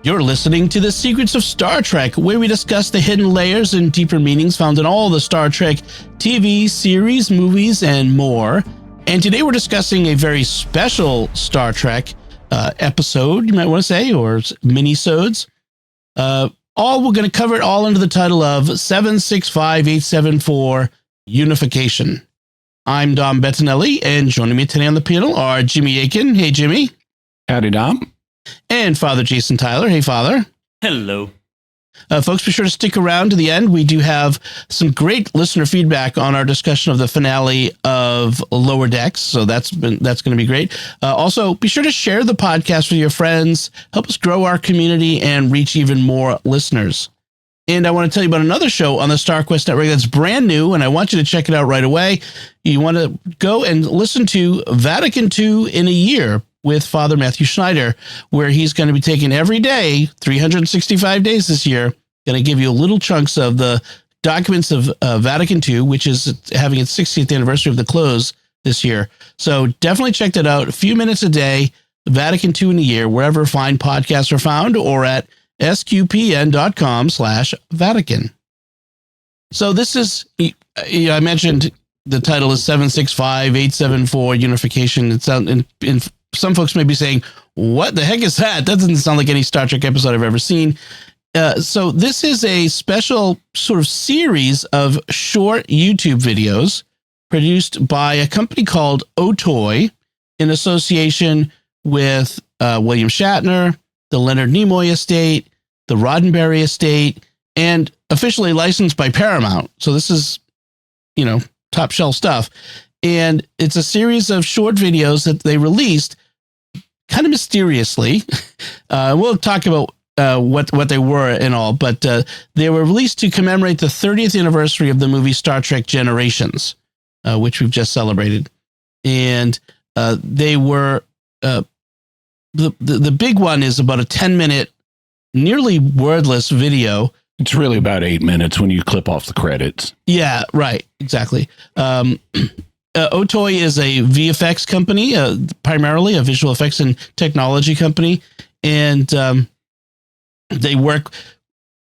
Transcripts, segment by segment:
You're listening to The Secrets of Star Trek, where we discuss the hidden layers and deeper meanings found in all the Star Trek TV, series, movies, and more. And today we're discussing a very special Star Trek episode, you might want to say, or mini-sodes. We're going to cover it all under the title of 765874 Unification. I'm Dom Bettinelli, and joining me today on the panel are Jimmy Akin. Hey, Jimmy. Howdy, Dom. And Father Jason Tyler. Hey, Father. Hello. Folks, be sure to stick around to the end. We do have some great listener feedback on our discussion of the finale of Lower Decks, so that's going to be great. Also, be sure to share the podcast with your friends, help us grow our community, and reach even more listeners. And I want to tell you about another show on the StarQuest Network that's brand new, and I want you to check it out right away. You want to go and listen to Vatican II in a Year with Father Matthew Schneider, where he's going to be taking every day, 365 days this year, going to give you little chunks of the documents of Vatican II, which is having its 60th anniversary of the close this year. So definitely check that out. A few minutes a day, Vatican II in a Year, wherever fine podcasts are found, or at sqpn.com/Vatican. So this is, I mentioned the title is 765874 Unification. It's in some folks may be saying, what the heck is that? That doesn't sound like any Star Trek episode I've ever seen. So this is a special sort of series of short YouTube videos produced by a company called Otoy in association with William Shatner, the Leonard Nimoy estate, the Roddenberry estate, and officially licensed by Paramount. So this is, top shelf stuff. And it's a series of short videos that they released kind of mysteriously. We'll talk about what they were and all, but they were released to commemorate the 30th anniversary of the movie Star Trek Generations, which we've just celebrated. And they were, the big one is about a 10-minute, nearly wordless video. It's really about 8 minutes when you clip off the credits. Yeah, right. Exactly. Otoy is a VFX company, primarily a visual effects and technology company. And they're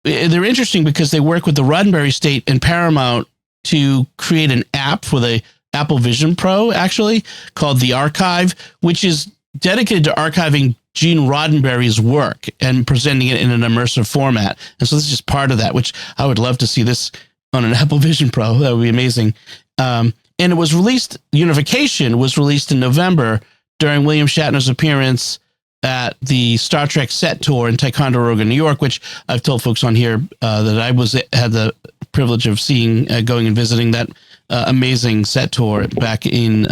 interesting because they work with the Roddenberry estate and Paramount to create an app for the Apple Vision Pro, actually, called The Archive, which is dedicated to archiving Gene Roddenberry's work and presenting it in an immersive format. And so this is just part of that, which I would love to see this on an Apple Vision Pro. That would be amazing. And it was released, Unification was released in November during William Shatner's appearance at the Star Trek set tour in Ticonderoga, New York, which I've told folks on here that I had the privilege of seeing, going and visiting that amazing set tour back in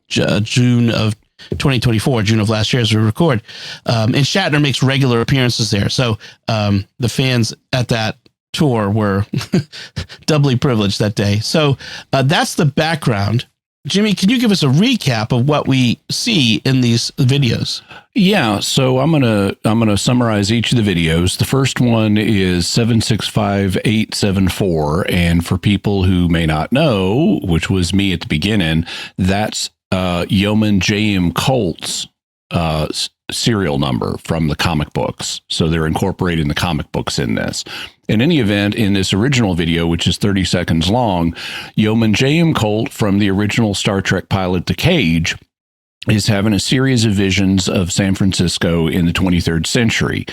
June of 2024, June of last year as we record. And Shatner makes regular appearances there. So the fans at that tour were doubly privileged that day. So that's the background. Jimmy, can you give us a recap of what we see in these videos? Yeah, so I'm gonna summarize each of the videos. The first one is 765874, and for people who may not know, which was me at the beginning, that's Yeoman J.M. Colt's serial number from the comic books. So they're incorporating the comic books in this. In any event, in this original video, which is 30 seconds long, Yeoman J.M. Colt from the original Star Trek pilot The Cage is having a series of visions of San Francisco in the 23rd century.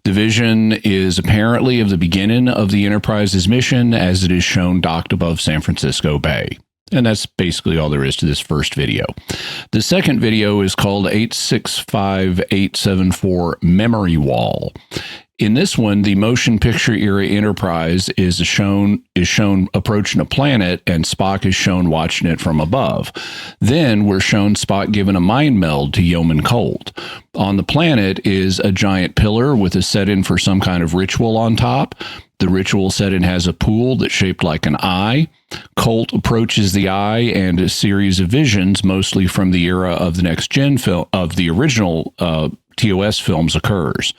The vision is apparently of the beginning of the Enterprise's mission as it is shown docked above San Francisco Bay. And that's basically all there is to this first video. The second video is called 865874 Memory Wall. In this one, the motion picture era Enterprise is shown approaching a planet, and Spock is shown watching it from above. Then we're shown Spock giving a mind meld to Yeoman Colt. On the planet is a giant pillar with a set-in for some kind of ritual on top. The ritual set-in has a pool that's shaped like an eye. Colt approaches the eye, and a series of visions, mostly from the era of the next gen film of the original TOS films, occurs.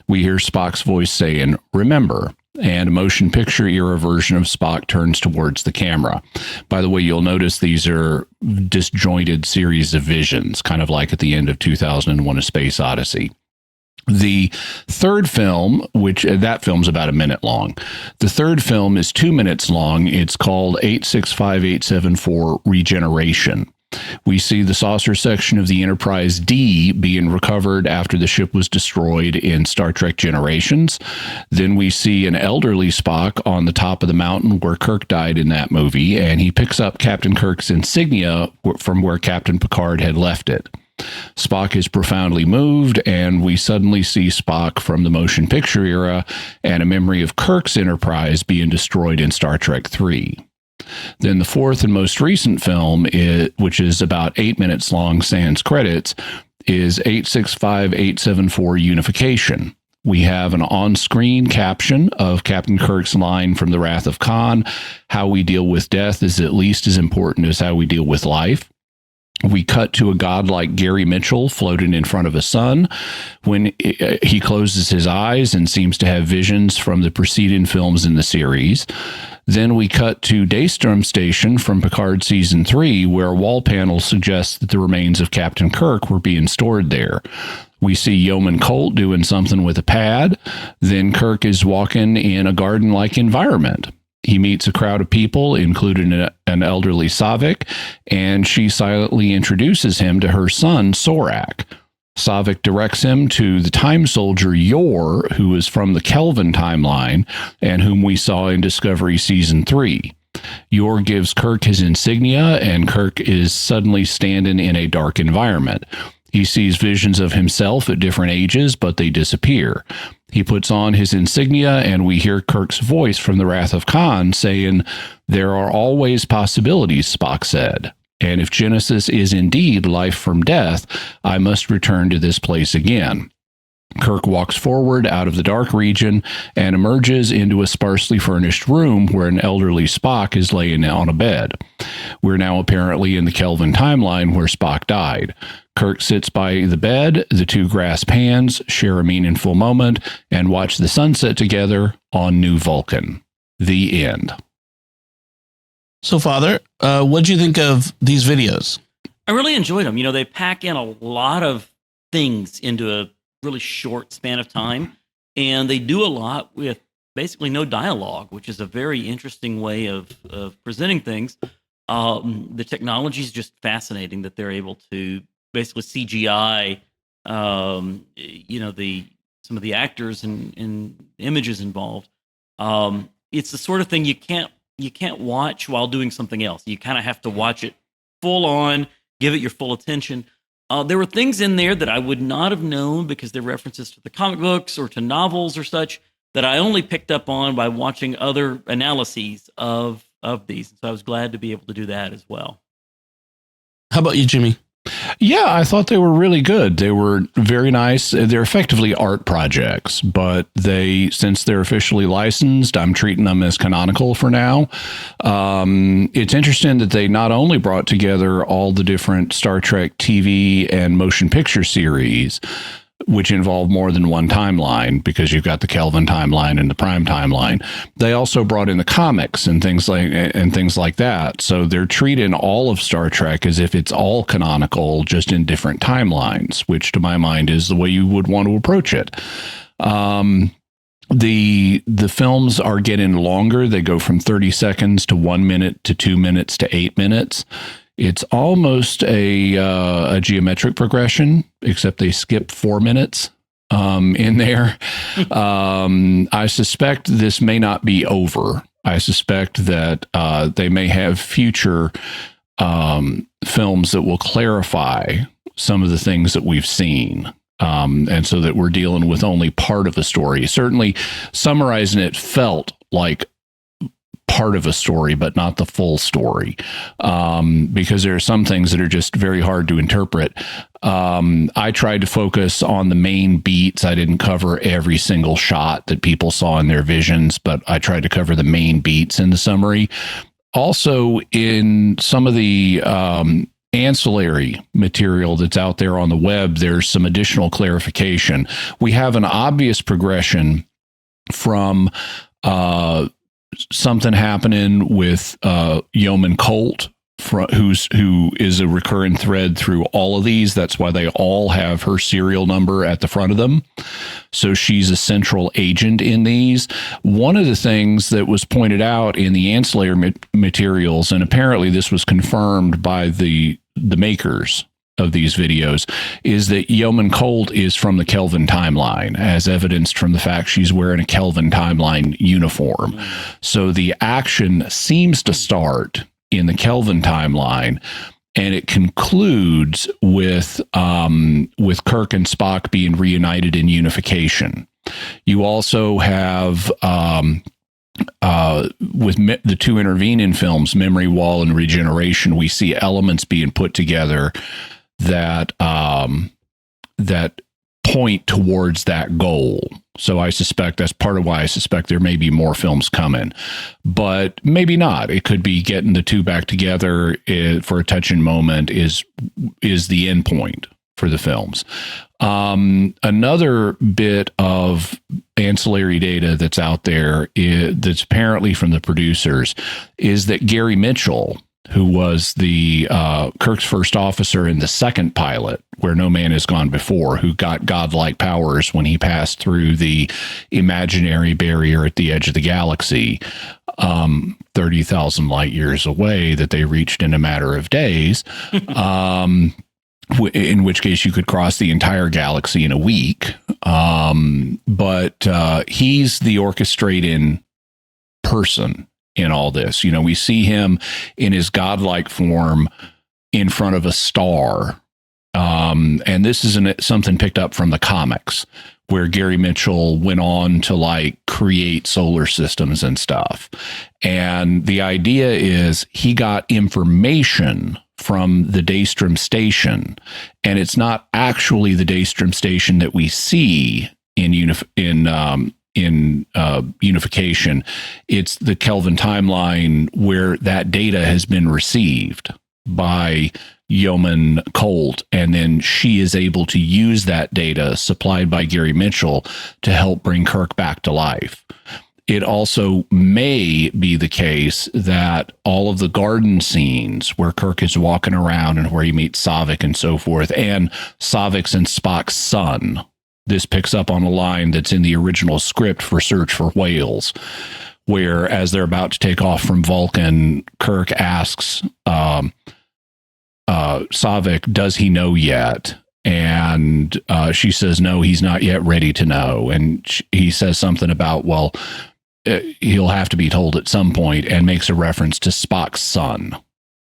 We hear Spock's voice saying, "Remember," and a motion picture era version of Spock turns towards the camera. By the way, you'll notice these are disjointed series of visions, kind of like at the end of 2001: A Space Odyssey. The third film, which that film's about a minute long. The third film is 2 minutes long. It's called 865874 Regeneration. We see the saucer section of the Enterprise D being recovered after the ship was destroyed in Star Trek Generations. Then we see an elderly Spock on the top of the mountain where Kirk died in that movie, and he picks up Captain Kirk's insignia from where Captain Picard had left it. Spock is profoundly moved, and we suddenly see Spock from the motion picture era and a memory of Kirk's Enterprise being destroyed in Star Trek III. Then the fourth and most recent film, which is about 8 minutes long sans credits, is 865874 Unification. We have an on-screen caption of Captain Kirk's line from The Wrath of Khan: "How we deal with death is at least as important as how we deal with life." We cut to a godlike Gary Mitchell floating in front of a sun when he closes his eyes and seems to have visions from the preceding films in the series. Then we cut to Daystrom Station from Picard Season 3, where a wall panel suggests that the remains of Captain Kirk were being stored there. We see Yeoman Colt doing something with a pad. Then Kirk is walking in a garden-like environment. He meets a crowd of people, including an elderly Savik, and she silently introduces him to her son, Sorak. Savik directs him to the time soldier Yor, who is from the Kelvin timeline and whom we saw in Discovery Season 3. Yor gives Kirk his insignia, and Kirk is suddenly standing in a dark environment. He sees visions of himself at different ages, but they disappear. He puts on his insignia, and we hear Kirk's voice from The Wrath of Khan saying, "There are always possibilities," Spock said. "And if Genesis is indeed life from death, I must return to this place again." Kirk walks forward out of the dark region and emerges into a sparsely furnished room where an elderly Spock is laying on a bed. We're now apparently in the Kelvin timeline where Spock died. Kirk sits by the bed, the two grasp hands, share a meaningful moment, and watch the sunset together on New Vulcan. The end. So, Father, what do you think of these videos? I really enjoyed them. You know, they pack in a lot of things into a really short span of time, and they do a lot with basically no dialogue, which is a very interesting way of presenting things. The technology is just fascinating that they're able to basically CGI, some of the actors and images involved. It's the sort of thing you can't watch while doing something else. You kind of have to watch it full on, give it your full attention. There were things in there that I would not have known because they're references to the comic books or to novels or such that I only picked up on by watching other analyses of these. So I was glad to be able to do that as well. How about you, Jimmy? Yeah, I thought they were really good. They were very nice. They're effectively art projects, but since they're officially licensed, I'm treating them as canonical for now. It's interesting that they not only brought together all the different Star Trek TV and motion picture series, which involve more than one timeline, because you've got the Kelvin timeline and the Prime timeline. They also brought in the comics and things like that. So they're treating all of Star Trek as if it's all canonical, just in different timelines, which to my mind is the way you would want to approach it. The films are getting longer. They go from 30 seconds to 1 minute to 2 minutes to 8 minutes. It's almost a geometric progression, except they skip 4 minutes in there. I suspect this may not be over. I suspect that they may have future films that will clarify some of the things that we've seen. And so that we're dealing with only part of a story. Certainly, summarizing it felt like part of a story, but not the full story, because there are some things that are just very hard to interpret. I tried to focus on the main beats. I didn't cover every single shot that people saw in their visions, but I tried to cover the main beats in the summary. Also, in some of the ancillary material that's out there on the web, there's some additional clarification. We have an obvious progression from something happening with Yeoman Colt who is a recurring thread through all of these. That's why they all have her serial number at the front of them. So she's a central agent in these. One of the things that was pointed out in the ancillary materials, and apparently this was confirmed by the makers of these videos, is that Yeoman Colt is from the Kelvin timeline, as evidenced from the fact she's wearing a Kelvin timeline uniform. So the action seems to start in the Kelvin timeline, and it concludes with Kirk and Spock being reunited in Unification. You also have with the two intervening films, Memory Wall and Regeneration, we see elements being put together that that point towards that goal. So I suspect that's part of why I suspect there may be more films coming, but maybe not. It could be getting the two back together for a touching moment is the end point for the films. Another bit of ancillary data that's out there that's apparently from the producers is that Gary Mitchell, who was the Kirk's first officer in the second pilot, Where No Man Has Gone Before, who got godlike powers when he passed through the imaginary barrier at the edge of the galaxy, 30,000 light years away, that they reached in a matter of days, in which case you could cross the entire galaxy in a week. But he's the orchestrating person in all this. You know, we see him in his godlike form in front of a star. And this isn't something picked up from the comics, where Gary Mitchell went on to like create solar systems and stuff. And the idea is he got information from the Daystrom station, and it's not actually the Daystrom station that we see in Unification. It's the Kelvin timeline where that data has been received by Yeoman Colt, and then she is able to use that data supplied by Gary Mitchell to help bring Kirk back to life. It also may be the case that all of the garden scenes where Kirk is walking around and where he meets Savik and so forth, and Savik's and Spock's son, this picks up on a line that's in the original script for Search for Whales, where as they're about to take off from Vulcan, Kirk asks Savik, does he know yet? And she says, no, he's not yet ready to know. And he says something about, well, he'll have to be told at some point, and makes a reference to Spock's son.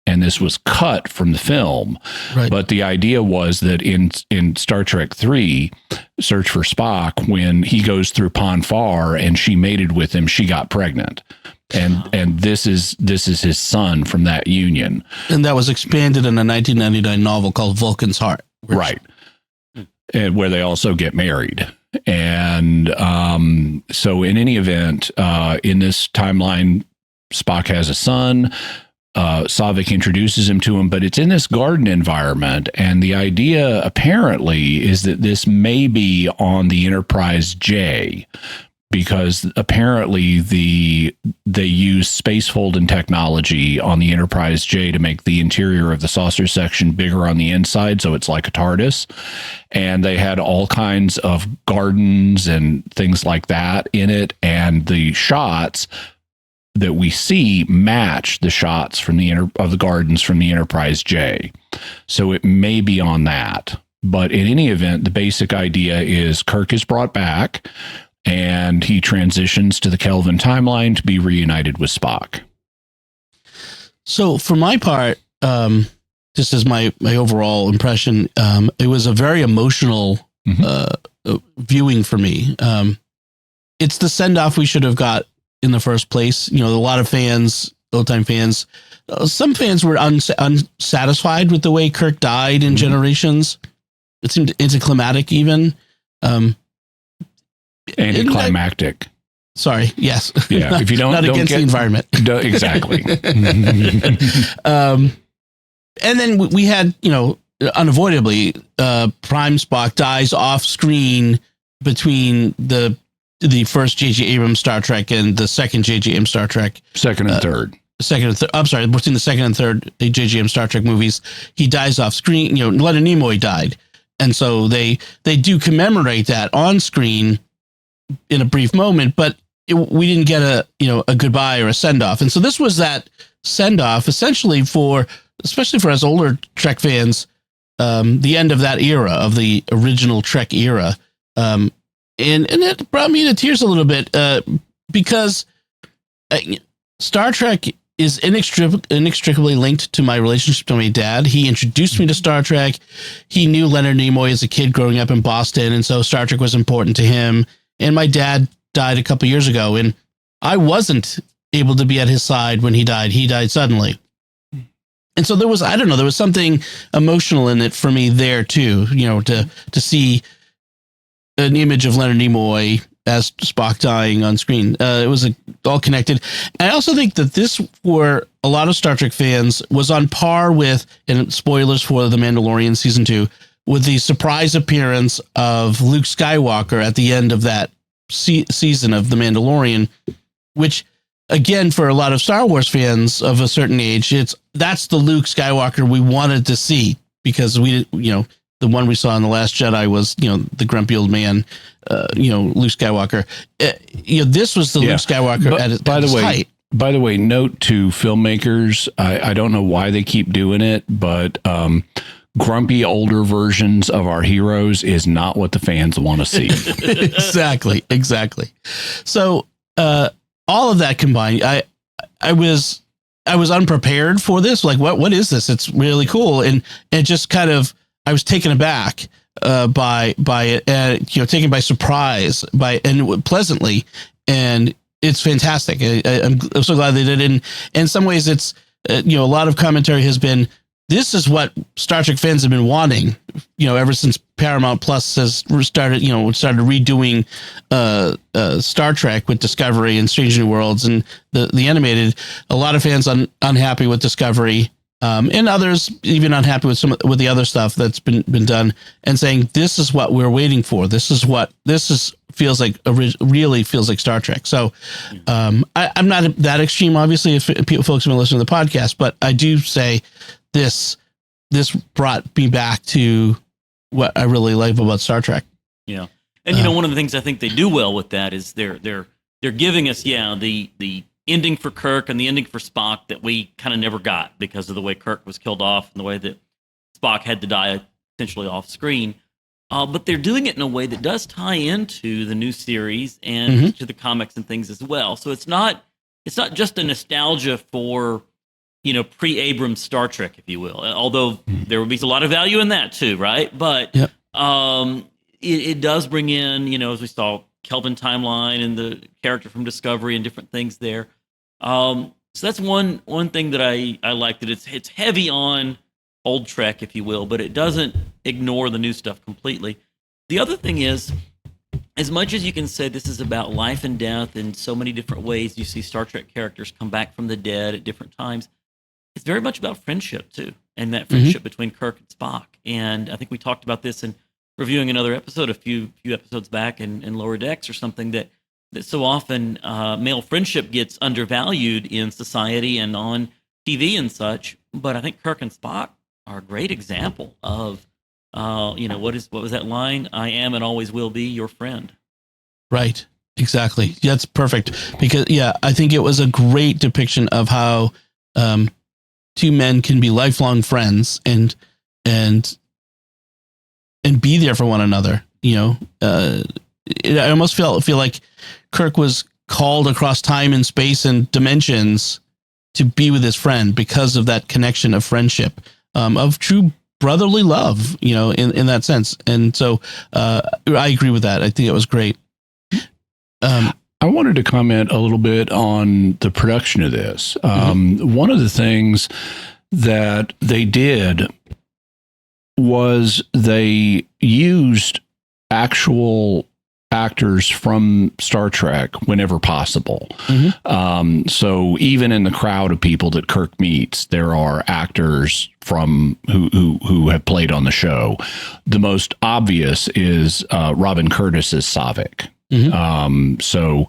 And this was cut from the film. Right. But the idea was that in Star Trek III, Search for Spock, when he goes through Pon farr and she mated with him, she got pregnant. And this is his son from that union. And that was expanded in a 1999 novel called Vulcan's Heart. Right. And where they also get married. And so in any event, in this timeline, Spock has a son. Savik introduces him to him, but it's in this garden environment. And the idea apparently is that this may be on the Enterprise J, because apparently they use space folding technology on the Enterprise J to make the interior of the saucer section bigger on the inside, so it's like a TARDIS. And they had all kinds of gardens and things like that in it, and the shots that we see match the shots from of the gardens from the Enterprise J. So it may be on that. But in any event, the basic idea is Kirk is brought back, and he transitions to the Kelvin timeline to be reunited with Spock. So for my part, just as my overall impression, it was a very emotional viewing for me. It's the send-off we should have got in the first place. You know, a lot of fans, old-time fans, some fans were unsatisfied with the way Kirk died in Generations. It seemed anticlimactic even. Anticlimactic. Sorry. Yes. Yeah. If you don't, not against the environment. Exactly. And then we had, you know, unavoidably, Prime Spock dies off screen between the first J.J. Abrams Star Trek and the second J.J. Abrams Star Trek. Second and third. second and third. I'm sorry, between the second and third JGM Star Trek movies, he dies off screen. Leonard Nimoy died, and so they do commemorate that on screen in a brief moment, but we didn't get a goodbye or a send off, and so this was that send off essentially especially for us older Trek fans, the end of that era, of the original Trek era, and it brought me to tears a little bit because Star Trek is inextricably linked to my relationship to my dad. He introduced me to Star Trek. He knew Leonard Nimoy as a kid growing up in Boston, and so Star Trek was important to him. And my dad died a couple years ago, and I wasn't able to be at his side when he died. He died suddenly. And so there was something emotional in it for me there too, to see an image of Leonard Nimoy as Spock dying on screen. It was all connected. And I also think that this, for a lot of Star Trek fans, was on par with, and spoilers for The Mandalorian season 2, with the surprise appearance of Luke Skywalker at the end of that season of The Mandalorian, which, again, for a lot of Star Wars fans of a certain age, that's the Luke Skywalker we wanted to see, because the one we saw in The Last Jedi was, the grumpy old man, Luke Skywalker. This was the Luke Skywalker at his height. By the way, note to filmmakers, I don't know why they keep doing it, but grumpy older versions of our heroes is not what the fans want to see. Exactly. So all of that combined, I was unprepared for this. Like, what is this? It's really cool, and just kind of, I was taken aback by it, and taken by surprise and pleasantly, and it's fantastic. I'm so glad they did it. And in some ways, it's a lot of commentary has been, this is what Star Trek fans have been wanting, ever since Paramount Plus has started redoing Star Trek with Discovery and Strange New Worlds and the animated. A lot of fans unhappy with Discovery. And others even unhappy with the other stuff that's been done, and saying, this is what we're waiting for. Feels like Star Trek. So I'm not that extreme, obviously, if folks have been listening to the podcast, but I do say this brought me back to what I really like about Star Trek. Yeah. And one of the things I think they do well with that is they're giving us the ending for Kirk and the ending for Spock that we kind of never got because of the way Kirk was killed off and the way that Spock had to die essentially off screen. But they're doing it in a way that does tie into the new series and to the comics and things as well. So it's not just a nostalgia for, pre-Abrams Star Trek, if you will, although there would be a lot of value in that too, right? But it does bring in, as we saw, Kelvin timeline and the character from Discovery and different things there. So that's one thing that I like, that it's heavy on old Trek, if you will, but it doesn't ignore the new stuff completely. The other thing is, as much as you can say this is about life and death in so many different ways, you see Star Trek characters come back from the dead at different times. It's very much about friendship too, and that friendship between Kirk and Spock. And I think we talked about this in reviewing another episode a few episodes back in Lower Decks or something, that so often male friendship gets undervalued in society and on TV and such. But I think Kirk and Spock are a great example of, what was that line? I am and always will be your friend. Right. Exactly. Yeah, that's perfect. Because I think it was a great depiction of how two men can be lifelong friends and be there for one another. I almost feel like Kirk was called across time and space and dimensions to be with his friend because of that connection of friendship, of true brotherly love, in that sense. And so I agree with that. I think it was great. I wanted to comment a little bit on the production of this. One of the things that they did was they used actual actors from Star Trek whenever possible. So even in the crowd of people that Kirk meets, there are actors from who have played on the show. The most obvious is Robin Curtis as Saavik. So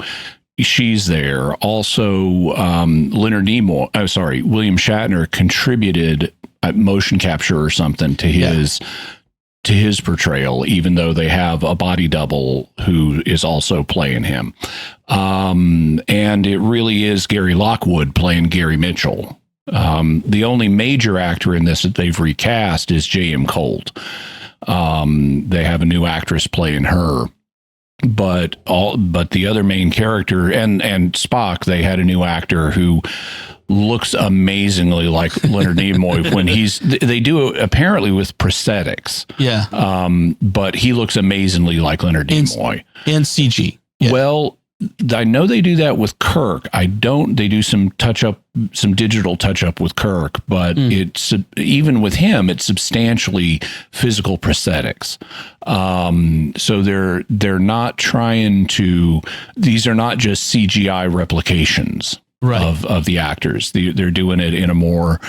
she's there. Also, Leonard Nimoy. Oh, sorry, William Shatner contributed motion capture or something to his portrayal, even though they have a body double who is also playing him. And it really is Gary Lockwood playing Gary Mitchell. The only major actor in this that they've recast is J.M. Colt. They have a new actress playing her. But the other main character and Spock, they had a new actor who looks amazingly like Leonard Nimoy when they do it apparently with prosthetics. Yeah. But he looks amazingly like Leonard Nimoy. And CG. Yeah. Well, I know they do that with Kirk. They do some digital touch up with Kirk, but it's even with him, it's substantially physical prosthetics. So they're not trying to, these are not just CGI replications of the actors. They're doing it in a more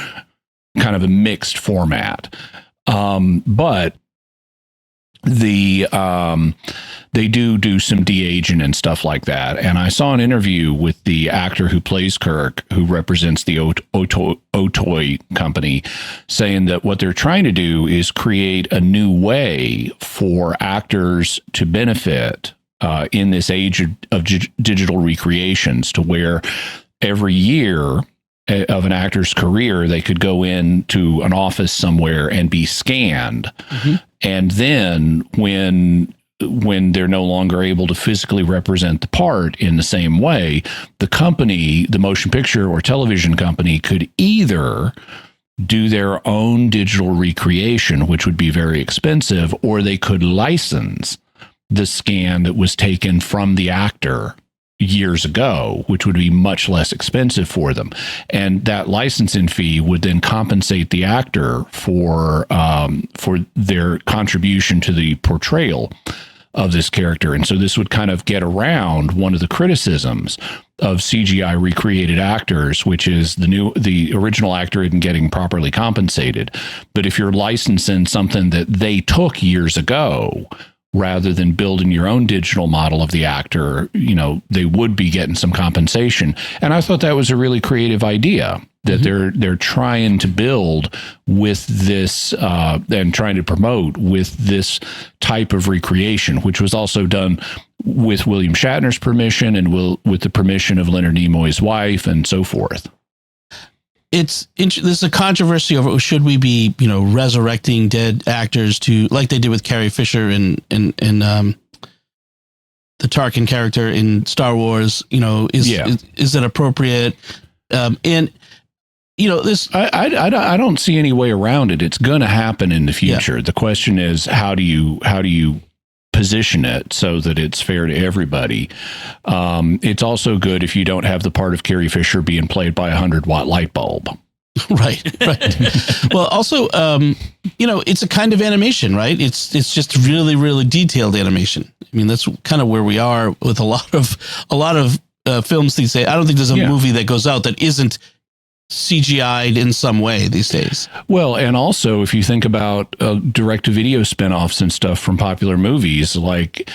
kind of a mixed format. But they do some de-aging and stuff like that. And I saw an interview with the actor who plays Kirk, who represents the Otoy company, saying that what they're trying to do is create a new way for actors to benefit in this age of digital recreations, to where every year of an actor's career, they could go into an office somewhere and be scanned. And then when they're no longer able to physically represent the part in the same way, the company, the motion picture or television company, could either do their own digital recreation, which would be very expensive, or they could license the scan that was taken from the actor years ago, which would be much less expensive for them. And that licensing fee would then compensate the actor for their contribution to the portrayal of this character. And so this would kind of get around one of the criticisms of CGI recreated actors, which is the original actor isn't getting properly compensated. But if you're licensing something that they took years ago, rather than building your own digital model of the actor, they would be getting some compensation. And I thought that was a really creative idea, that they're trying to build with this and trying to promote with this type of recreation, which was also done with William Shatner's permission and with the permission of Leonard Nimoy's wife and so forth. There's a controversy over, should we be, resurrecting dead actors to, like they did with Carrie Fisher in the Tarkin character in Star Wars, is it appropriate? And this, I don't see any way around it. It's going to happen in the future. Yeah. The question is, how do you position it so that it's fair to everybody? It's also good if you don't have the part of Carrie Fisher being played by a 100-watt light bulb. Right. Well, also, it's a kind of animation, right? It's just really, really detailed animation. I mean, that's kind of where we are with a lot of films these days. I don't think there's a movie that goes out that isn't CGI'd in some way these days. Well, and also if you think about direct-to-video spinoffs and stuff from popular movies, like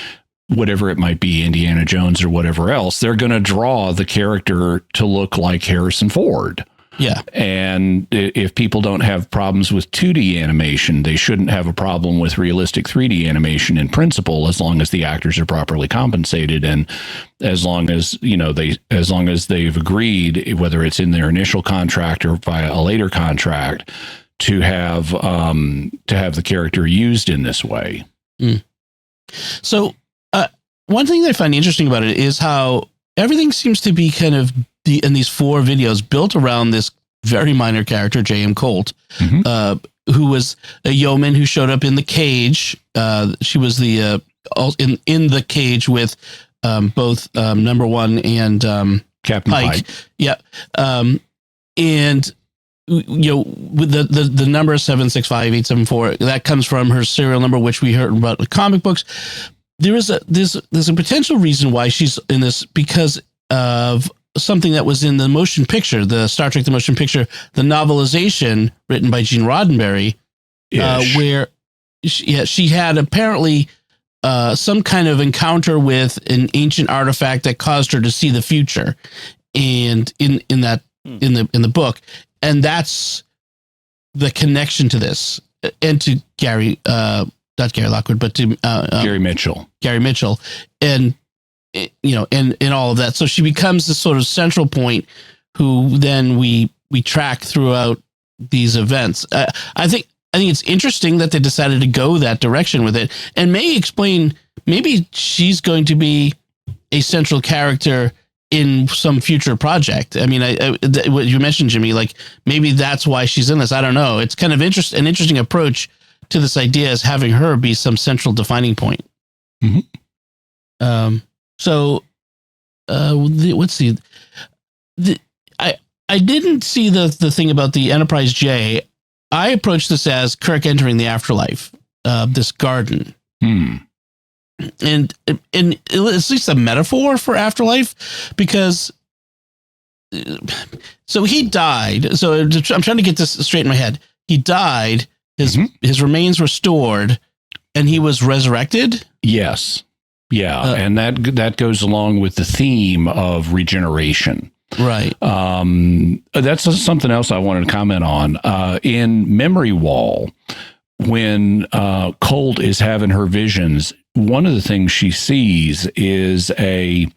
whatever it might be, Indiana Jones or whatever else, they're going to draw the character to look like Harrison Ford. Yeah. And if people don't have problems with 2D animation, they shouldn't have a problem with realistic 3D animation in principle, as long as the actors are properly compensated, and as long as they've agreed, whether it's in their initial contract or via a later contract, to have the character used in this way. So one thing that I find interesting about it is how everything seems to be kind of in these 4 videos built around this very minor character, J.M. Colt, who was a yeoman who showed up in the cage. She was in the cage with both Number One and Captain Pike. Yeah. And with the number 765874, that comes from her serial number, which we heard about the comic books. There's a potential reason why she's in this, because of something that was in the motion picture, the Star Trek The Motion Picture, the novelization written by Gene Roddenberry, where she had apparently some kind of encounter with an ancient artifact that caused her to see the future, and in the book, and that's the connection to this and to Gary, not Gary Lockwood, but to Gary Mitchell, and and all of that. So she becomes this sort of central point who then we track throughout these events. I think it's interesting that they decided to go that direction with it, and may explain maybe she's going to be a central character in some future project. I mean, what you mentioned, Jimmy, like maybe that's why she's in this. I don't know. It's kind of an interesting approach to this idea as having her be some central defining point. Mm-hmm. Let's see. I didn't see the thing about the Enterprise J. I approached this as Kirk entering the afterlife, this garden. And it's at least a metaphor for afterlife, because so he died. So I'm trying to get this straight in my head. He died. His remains were stored, and he was resurrected. Yes. Yeah. And that goes along with the theme of regeneration. Right. That's something else I wanted to comment on. In Memory Wall, when Colt is having her visions, one of the things she sees is a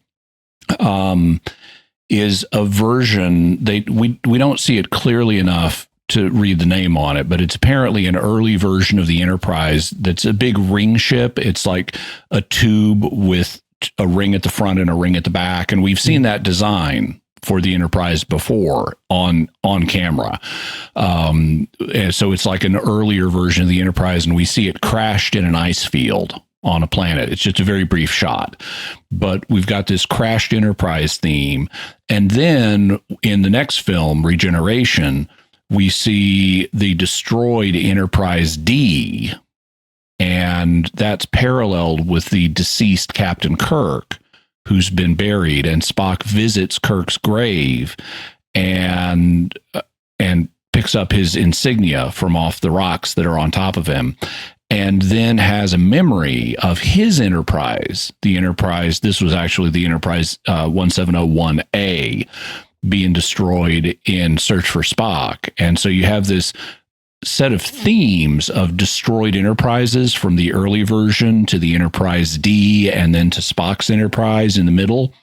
version. We don't see it clearly enough to read the name on it, but it's apparently an early version of the Enterprise that's a big ring ship. It's like a tube with a ring at the front and a ring at the back, and we've seen that design for the Enterprise before on camera. And so it's like an earlier version of the Enterprise, and we see it crashed in an ice field on a planet. It's just a very brief shot, but we've got this crashed Enterprise theme. And then in the next film, Regeneration, we see the destroyed Enterprise D, and that's paralleled with the deceased Captain Kirk, who's been buried, and Spock visits Kirk's grave and picks up his insignia from off the rocks that are on top of him, and then has a memory of his Enterprise, the Enterprise. This was actually the Enterprise 1701A being destroyed in Search for Spock. And so you have this set of themes of destroyed Enterprises from the early version to the Enterprise D and then to Spock's Enterprise in the middle,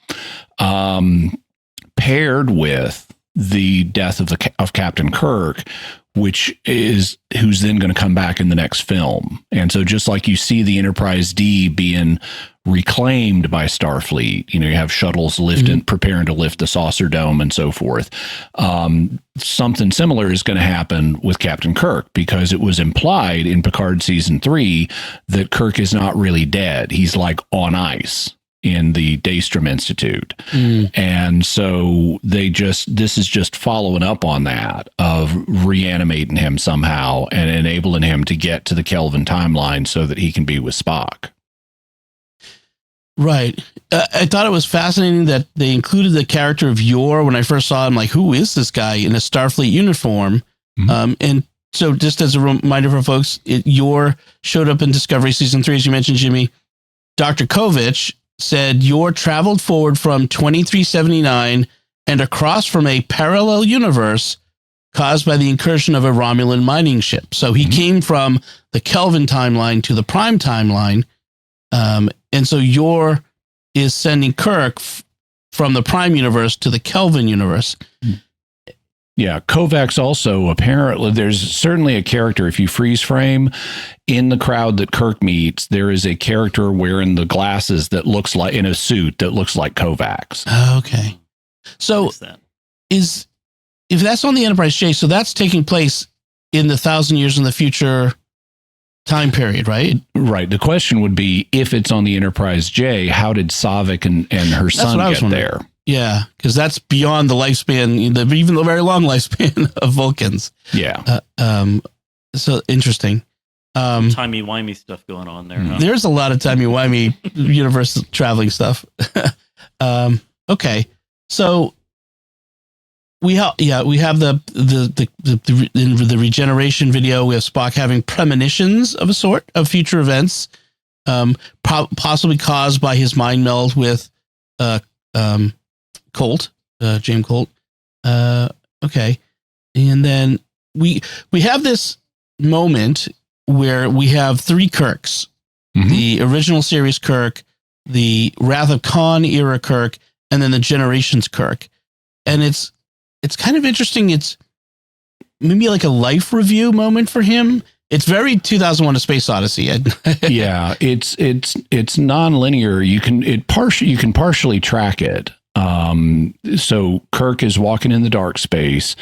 paired with the death of Captain Kirk, who's then going to come back in the next film. And so just like you see the Enterprise D being reclaimed by Starfleet, you have shuttles preparing to lift the saucer dome and so forth. Something similar is going to happen with Captain Kirk, because it was implied in Picard season 3 that Kirk is not really dead. He's like on ice in the Daystrom Institute. And so this is just following up on that, of reanimating him somehow and enabling him to get to the Kelvin timeline so that he can be with Spock. Right. I thought it was fascinating that they included the character of Yor. When I first saw him, like, who is this guy in a Starfleet uniform? And so just as a reminder for folks, Yor showed up in Discovery season 3, as you mentioned, Jimmy. Dr. Kovich said Yor traveled forward from 2379 and across from a parallel universe caused by the incursion of a Romulan mining ship. So he came from the Kelvin timeline to the Prime timeline. And so Yor is sending Kirk from the Prime universe to the Kelvin universe. Yeah, Kovacs also, apparently, there's certainly a character, if you freeze frame, in the crowd that Kirk meets, there is a character wearing the glasses that looks like, in a suit that looks like Kovacs. Okay. So if that's on the Enterprise J, so that's taking place in the 1,000 years in the future time period, right? Right. The question would be, if it's on the Enterprise J, how did Saavik and her son get there? Yeah, because that's beyond the lifespan, even the very long lifespan of Vulcans. Yeah. So interesting. Timey-wimey stuff going on there. Huh? There's a lot of timey-wimey universe traveling stuff. Okay. So we have the regeneration video. We have Spock having premonitions of a sort of future events. possibly caused by his mind meld with Colt, James Colt. Okay, and then we have this moment where we have three Kirks: the original series Kirk, the Wrath of Khan era Kirk, and then the Generations Kirk. And it's kind of interesting. It's maybe like a life review moment for him. It's very 2001: A Space Odyssey. Yeah, it's non-linear. You can partially track it. So Kirk is walking in the dark space.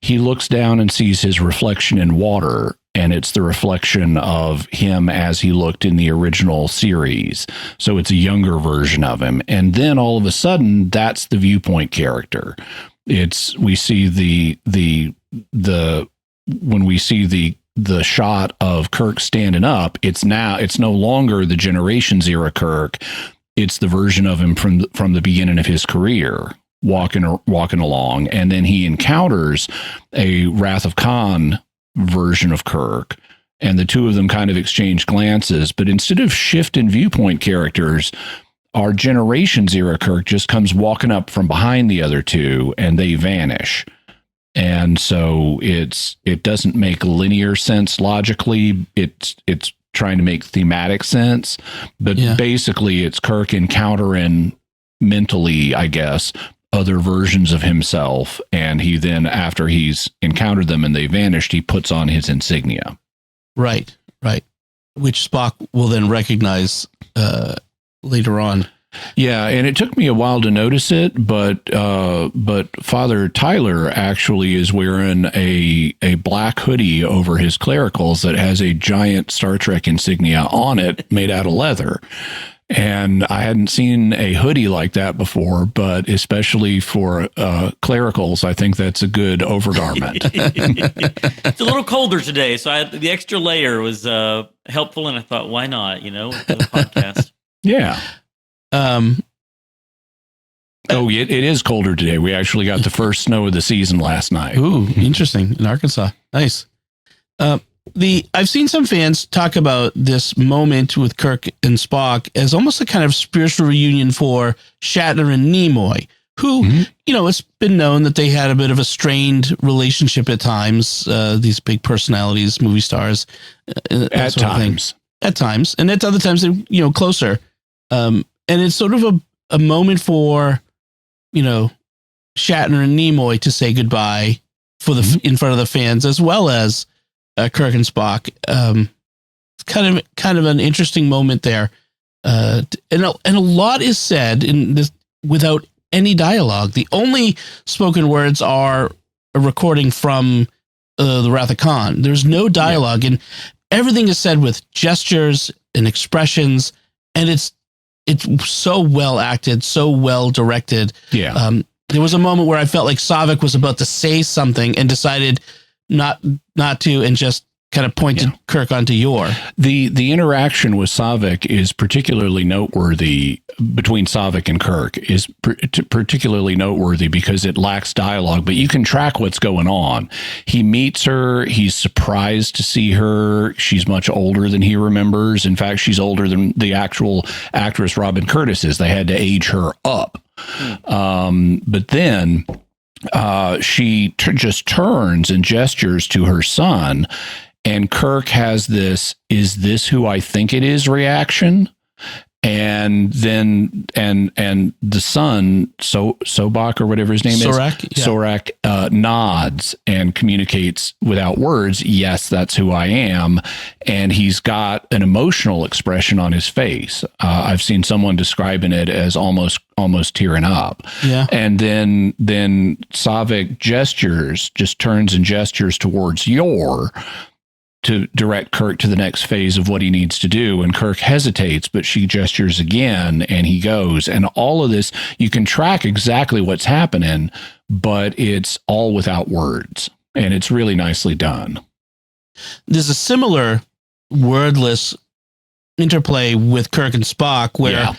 He looks down and sees his reflection in water, and it's the reflection of him as he looked in the original series. So it's a younger version of him. And then all of a sudden, that's the viewpoint character. We see when we see the shot of Kirk standing up, it's no longer the Generations era Kirk. It's the version of him from the beginning of his career, walking along, and then he encounters a Wrath of Khan version of Kirk, and the two of them kind of exchange glances. But instead of shifting viewpoint characters, our Generations era Kirk just comes walking up from behind the other two, and they vanish. And so it doesn't make linear sense logically. It's trying to make thematic sense, but basically it's Kirk encountering mentally, I guess, other versions of himself. And he then, after he's encountered them and they vanished, he puts on his insignia. Right. Which Spock will then recognize later on. Yeah, and it took me a while to notice it, but Father Tyler actually is wearing a black hoodie over his clericals that has a giant Star Trek insignia on it made out of leather. And I hadn't seen a hoodie like that before, but especially for clericals, I think that's a good overgarment. It's a little colder today, so the extra layer was helpful, and I thought, why not, for the podcast. Yeah. It is colder today. We actually got the first snow of the season last night. Ooh, interesting. In Arkansas. Nice. I've seen some fans talk about this moment with Kirk and Spock as almost a kind of spiritual reunion for Shatner and Nimoy, who, it's been known that they had a bit of a strained relationship at times, these big personalities, movie stars. At times. And at other times, they're, closer. And it's sort of a moment for, Shatner and Nimoy to say goodbye in front of the fans, as well as Kirk and Spock. It's kind of an interesting moment there. And a lot is said in this without any dialogue. The only spoken words are a recording from the Wrath of Khan. There's no dialogue, and everything is said with gestures and expressions, and it's so well acted, so well directed. Yeah. There was a moment where I felt like Saavik was about to say something and decided not to, and just kind of pointed Kirk onto Yor. The interaction with Saavik is particularly noteworthy between Saavik and Kirk is particularly noteworthy because it lacks dialogue, but you can track what's going on. He meets her. He's surprised to see her. She's much older than he remembers. In fact, she's older than the actual actress Robin Curtis is. They had to age her up. But then she just turns and gestures to her son, and Kirk has this, "Is this who I think it is?" reaction. And then, and the son, Sobak or whatever his name Sorak, nods and communicates without words, "Yes, that's who I am." And he's got an emotional expression on his face. I've seen someone describing it as almost tearing up. Yeah. And then Saavik just turns and gestures towards Yor to direct Kirk to the next phase of what he needs to do. And Kirk hesitates, but she gestures again and he goes. And all of this, you can track exactly what's happening, but it's all without words. And it's really nicely done. There's a similar wordless interplay with Kirk and Spock where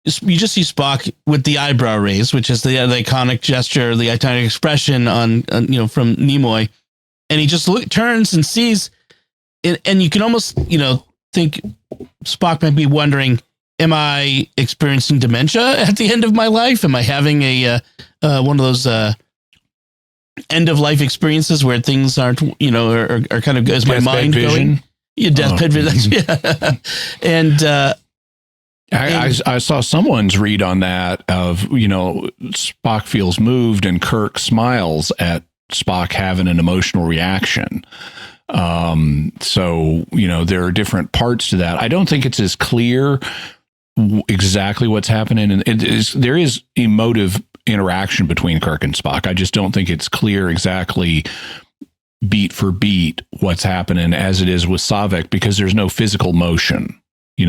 you just see Spock with the eyebrow raise, which is the iconic gesture, the iconic expression on from Nimoy. And he just turns and sees it, and you can almost, think Spock might be wondering, am I experiencing dementia at the end of my life? Am I having a one of those end of life experiences where things aren't, are kind of, is my mind going? Yeah, deathbed vision. Yeah. And I saw someone's read on that of, Spock feels moved and Kirk smiles at Spock having an emotional reaction. So, there are different parts to that. I don't think it's as clear exactly what's happening. And there is emotive interaction between Kirk and Spock. I just don't think it's clear exactly beat for beat what's happening as it is with Savik, because there's no physical motion. He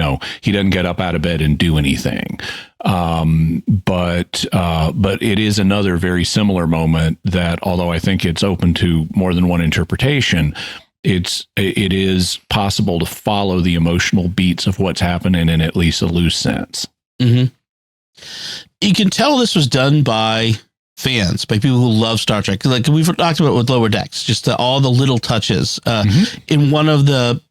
doesn't get up out of bed and do anything. But it is another very similar moment that, although I think it's open to more than one interpretation, it is possible to follow the emotional beats of what's happening in at least a loose sense. Mm-hmm. You can tell this was done by fans, by people who love Star Trek. Like we've talked about with Lower Decks, just all the little touches. In one of the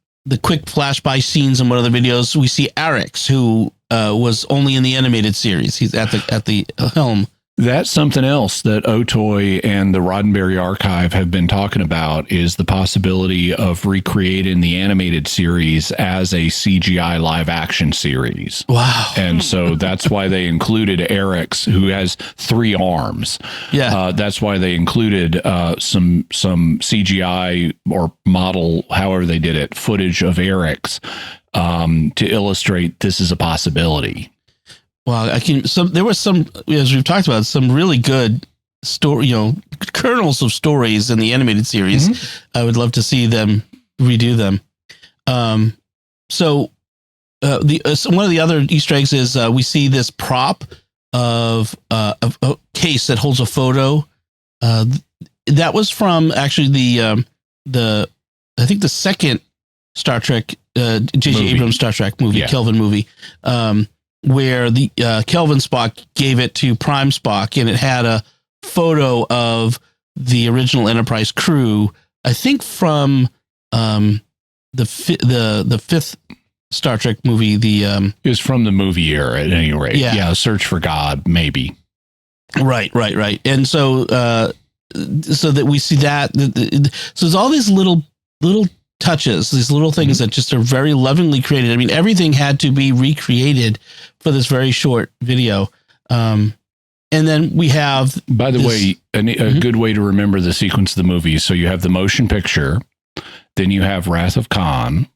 quick flashby scenes in one of the videos, we see Arix, who was only in the animated series. He's at the helm. That's something else that Otoy and the Roddenberry Archive have been talking about, is the possibility of recreating the animated series as a CGI live action series. Wow. And so that's why they included Arix, who has 3 arms. Yeah. That's why they included some CGI or model, however they did it, footage of Arix to illustrate this is a possibility. Wow, there was some, as we've talked about, some really good story, kernels of stories in the animated series. Mm-hmm. I would love to see them redo them. So one of the other Easter eggs is we see this prop of a case that holds a photo. That was from actually the I think the second Star Trek, J.J. Abrams Star Trek movie, Kelvin movie. Where the Kelvin Spock gave it to Prime Spock, and it had a photo of the original Enterprise crew. I think from the fifth Star Trek movie. It was from the movie era, at any rate. Yeah, Search for God, maybe. Right. And so that we see that. So there's all these little touches, these little things that just are very lovingly created. I mean, everything had to be recreated for this very short video. And then we have, by the way, a good way to remember the sequence of the movie. So you have the motion picture, then you have Wrath of Khan,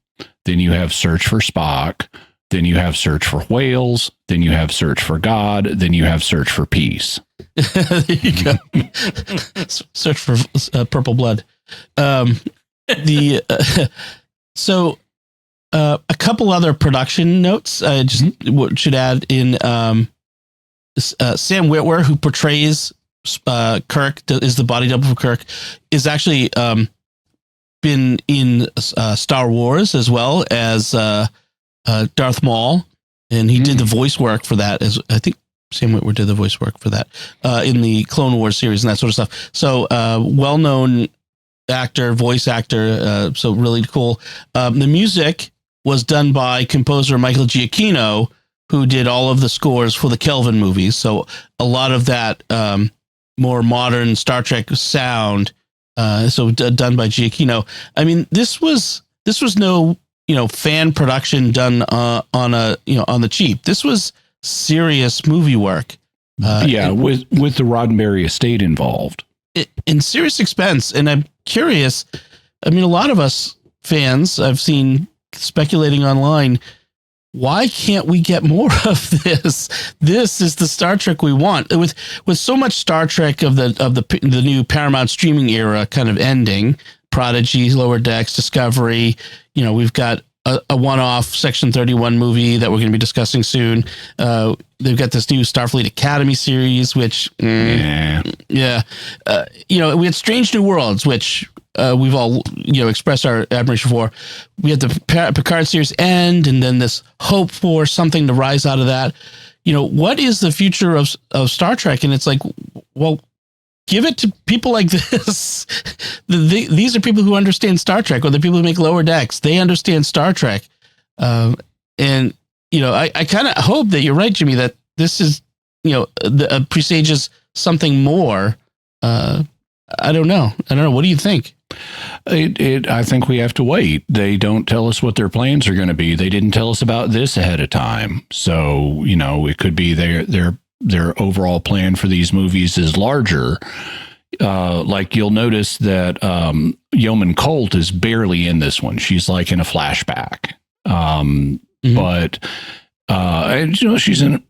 then you have Search for Spock, then you have Search for Whales, then you have Search for God, then you have Search for Peace. There you go. Search for Purple Blood. So a couple other production notes I just should add in. Sam Witwer, who portrays Kirk, is the body double for Kirk, is actually been in Star Wars as well as Darth Maul, and he did the voice work for that. As I think Sam Witwer did the voice work for that in the Clone Wars series and that sort of stuff. So well-known voice actor, so really cool. The music was done by composer Michael Giacchino, who did all of the scores for the Kelvin movies. So a lot of that more modern Star Trek sound, done by Giacchino. I mean, this was no fan production done on the cheap. This was serious movie work. With the Roddenberry estate involved. In serious expense. And I'm curious, I mean, a lot of us fans I've seen speculating online, why can't we get more of this? This is the Star Trek we want. With so much Star Trek of the new Paramount streaming era kind of ending, Prodigy, Lower Decks, Discovery, we've got a one-off Section 31 movie that we're going to be discussing soon. They've got this new Starfleet Academy series, which, we had Strange New Worlds, which we've all, expressed our admiration for. We had the Picard series end, and then this hope for something to rise out of that. What is the future of Star Trek? And it's like, well, give it to people like this. These are people who understand Star Trek, or the people who make Lower Decks. They understand Star Trek. And, I kind of hope that you're right, Jimmy, that this is, presages something more. I don't know. What do you think? I think we have to wait. They don't tell us what their plans are going to be. They didn't tell us about this ahead of time. So, it could be their overall plan for these movies is larger. Like you'll notice that Yeoman Colt is barely in this one. She's like in a flashback. But and, she's in,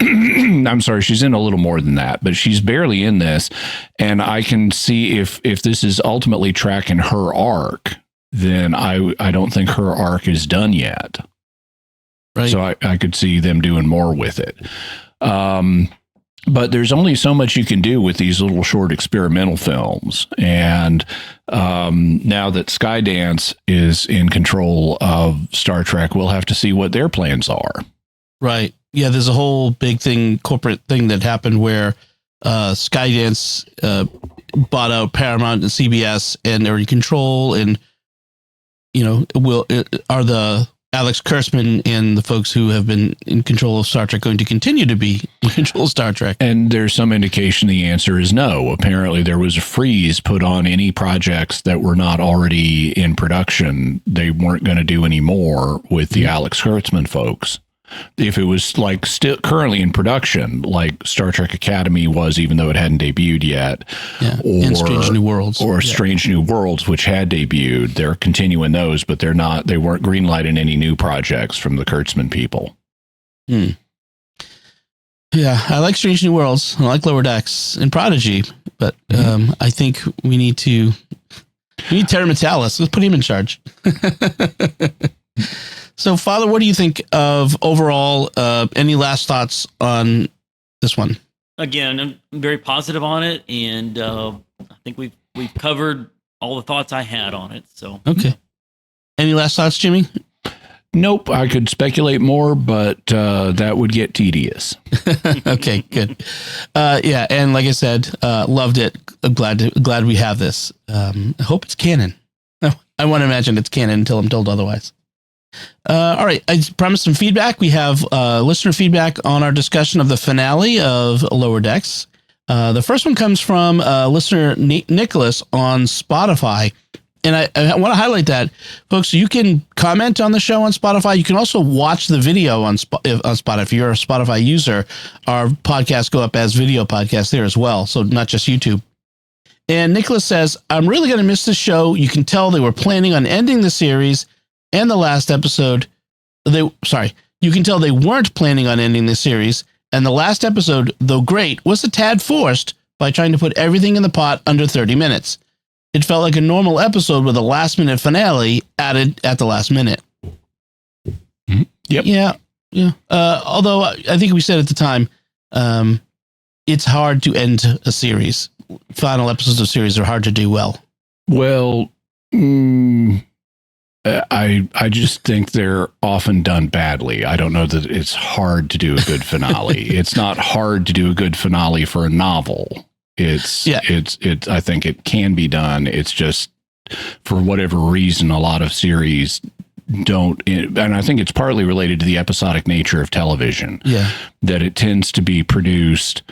I'm sorry, she's in a little more than that, but she's barely in this. And I can see if this is ultimately tracking her arc, then I don't think her arc is done yet. Right. So I could see them doing more with it. But there's only so much you can do with these little short experimental films. And now that Skydance is in control of Star Trek, we'll have to see what their plans are. Right. Yeah, there's a whole big corporate thing that happened where Skydance bought out Paramount and CBS, and they're in control. And, are the Alex Kurtzman and the folks who have been in control of Star Trek going to continue to be in control of Star Trek? And there's some indication the answer is no. Apparently there was a freeze put on any projects that were not already in production. They weren't going to do any more with the Alex Kurtzman folks. If it was like still currently in production, like Star Trek Academy was, even though it hadn't debuted yet, and Strange New Worlds, Strange New Worlds, which had debuted, they're continuing those, but they weren't greenlighting any new projects from the Kurtzman people. Yeah, I like Strange New Worlds. I like Lower Decks and Prodigy, but I think we need Terra Metalis. Let's put him in charge. So, Father, what do you think of overall? Any last thoughts on this one? Again, I'm very positive on it, and I think we've covered all the thoughts I had on it. So, okay. Any last thoughts, Jimmy? Nope. I could speculate more, but that would get tedious. Okay, good. Yeah, and like I said, loved it. I'm glad we have this. I hope it's canon. I want to imagine it's canon until I'm told otherwise. All right. I promised some feedback. We have listener feedback on our discussion of the finale of Lower Decks. The first one comes from listener Nicholas on Spotify. And I want to highlight that, folks, you can comment on the show on Spotify. You can also watch the video on Spotify. If you're a Spotify user, our podcasts go up as video podcasts there as well. So not just YouTube. And Nicholas says, I'm really going to miss this show. You can tell they were planning on ending the series. And the last episode, you can tell they weren't planning on ending the series. And the last episode, though great, was a tad forced by trying to put everything in the pot under 30 minutes. It felt like a normal episode with a last-minute finale added at the last minute. Yep. Yeah. Although I think we said at the time, it's hard to end a series. Final episodes of series are hard to do well. Well, I just think they're often done badly. I don't know that it's hard to do a good finale. It's not hard to do a good finale for a novel. I think it can be done. It's just for whatever reason, a lot of series don't, and I think it's partly related to the episodic nature of television. Yeah, that it tends to be produced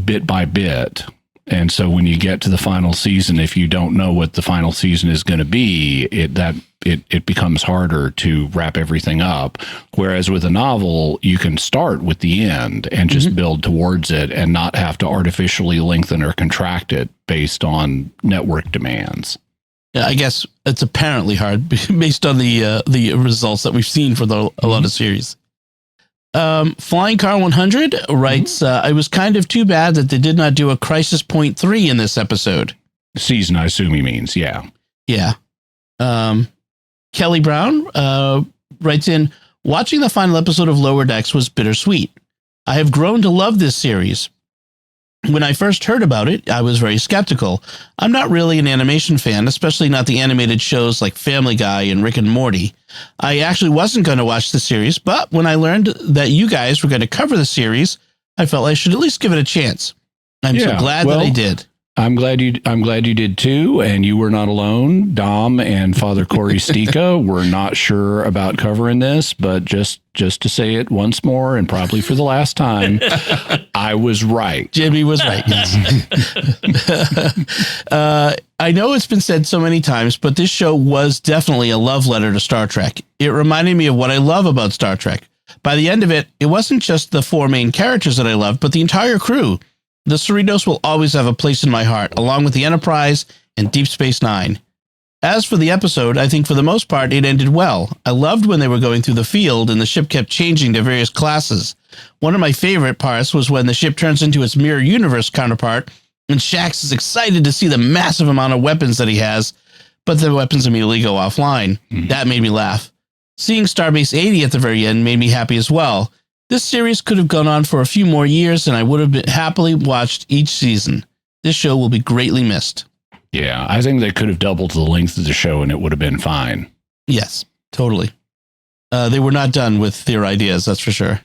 bit by bit. And so when you get to the final season, if you don't know what the final season is going to be, it becomes harder to wrap everything up. Whereas with a novel, you can start with the end and just build towards it and not have to artificially lengthen or contract it based on network demands. Yeah, I guess it's apparently hard based on the results that we've seen for a lot of series. Flying Car 100 writes, it was kind of too bad that they did not do a Crisis Point 3 in this episode. Season, I assume he means, yeah. Yeah. Kelly Brown writes in, watching the final episode of Lower Decks was bittersweet. I have grown to love this series. When I first heard about it, I was very skeptical. I'm not really an animation fan, especially not the animated shows like Family Guy and Rick and Morty. I actually wasn't going to watch the series, but when I learned that you guys were going to cover the series, I felt I should at least give it a chance. I'm so glad that I did. I'm glad you did too, and you were not alone. Dom and Father Corey Stika were not sure about covering this, but just to say it once more, and probably for the last time, I was right. Jimmy was right. Yes. I know it's been said so many times, but this show was definitely a love letter to Star Trek. It reminded me of what I love about Star Trek. By the end of it, it wasn't just the 4 main characters that I loved, but the entire crew. The Cerritos will always have a place in my heart, along with the Enterprise and Deep Space Nine. As for the episode, I think for the most part it ended well. I loved when they were going through the field and the ship kept changing to various classes. One of my favorite parts was when the ship turns into its mirror universe counterpart, and Shax is excited to see the massive amount of weapons that he has, but the weapons immediately go offline. That made me laugh. Seeing Starbase 80 at the very end made me happy as well. This series could have gone on for a few more years, and I would have happily watched each season. This show will be greatly missed. Yeah, I think they could have doubled the length of the show, and it would have been fine. Yes, totally. They were not done with their ideas, that's for sure.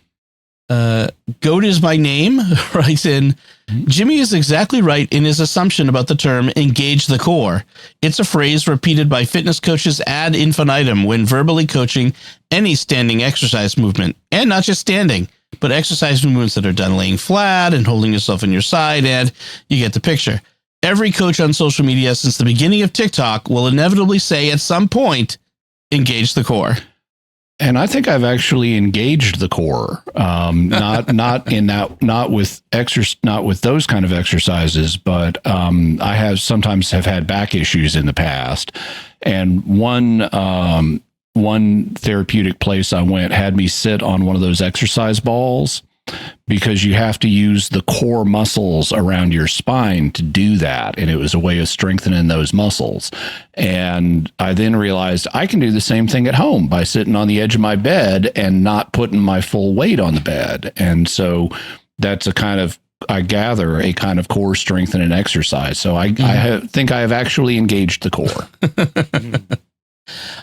Goat is my name, writes in, Jimmy is exactly right in his assumption about the term engage the core. It's a phrase repeated by fitness coaches ad infinitum when verbally coaching any standing exercise movement, and not just standing, but exercise movements that are done laying flat and holding yourself on your side, and you get the picture. Every coach on social media since the beginning of TikTok will inevitably say at some point, engage the core. And I think I've actually engaged the core, not with those kind of exercises, but I have sometimes had back issues in the past, and one therapeutic place I went had me sit on one of those exercise balls, because you have to use the core muscles around your spine to do that. And it was a way of strengthening those muscles. And I then realized I can do the same thing at home by sitting on the edge of my bed and not putting my full weight on the bed. And so that's I gather, a kind of core strengthening exercise. So I think I have actually engaged the core.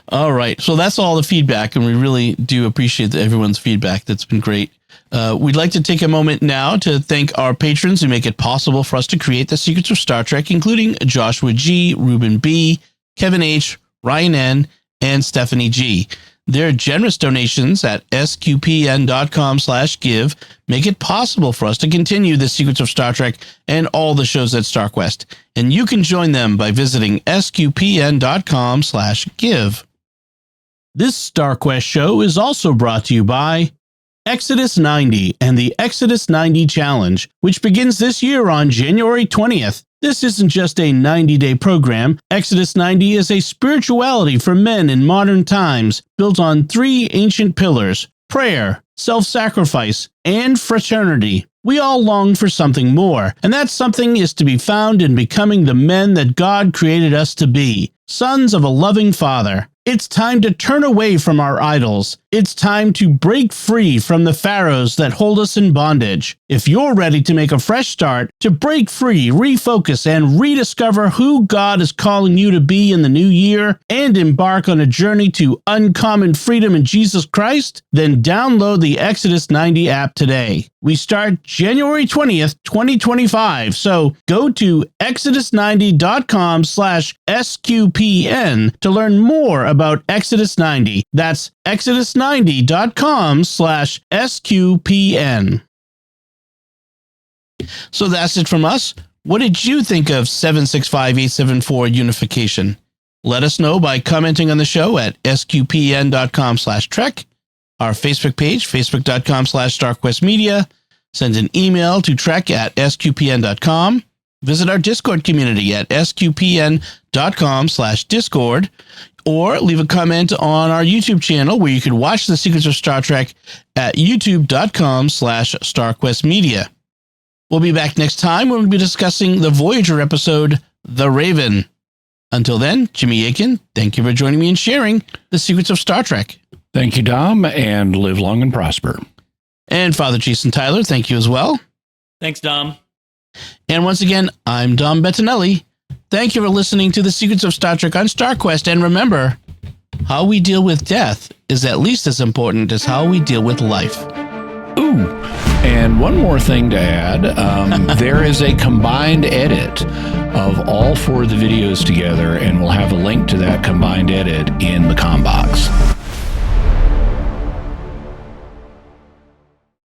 All right. So that's all the feedback. And we really do appreciate everyone's feedback. That's been great. We'd like to take a moment now to thank our patrons who make it possible for us to create the Secrets of Star Trek, including Joshua G., Ruben B., Kevin H., Ryan N., and Stephanie G. Their generous donations at sqpn.com/give make it possible for us to continue the Secrets of Star Trek and all the shows at StarQuest. And you can join them by visiting sqpn.com/give. This StarQuest show is also brought to you by Exodus 90 and the Exodus 90 Challenge, which begins this year on January 20th. This isn't just a 90-day program. Exodus 90 is a spirituality for men in modern times, built on 3 ancient pillars: prayer, self-sacrifice, and fraternity. We all long for something more, and that something is to be found in becoming the men that God created us to be, sons of a loving Father. It's time to turn away from our idols. It's time to break free from the pharaohs that hold us in bondage. If you're ready to make a fresh start, to break free, refocus, and rediscover who God is calling you to be in the new year, and embark on a journey to uncommon freedom in Jesus Christ, then download the Exodus 90 app today. We start January 20th, 2025, so go to exodus90.com/SQPN to learn more about Exodus 90. That's exodus90.com/SQPN. So that's it from us. What did you think of 765-874 Unification? Let us know by commenting on the show at sqpn.com/trek, our Facebook page, facebook.com/StarQuestMedia. Send an email to trek@sqpn.com. Visit our Discord community at sqpn.com/Discord, or leave a comment on our YouTube channel where you can watch the Secrets of Star Trek at youtube.com/StarQuestMedia. We'll be back next time when we'll be discussing the Voyager episode, The Raven. Until then, Jimmy Akin, thank you for joining me and sharing the Secrets of Star Trek. Thank you, Dom, and live long and prosper. And Father Jason Tyler, thank you as well. Thanks, Dom. And once again, I'm Dom Bettinelli. Thank you for listening to the Secrets of Star Trek on StarQuest. And remember, how we deal with death is at least as important as how we deal with life. Ooh, and one more thing to add. There is a combined edit of all 4 of the videos together, and we'll have a link to that combined edit in the com box.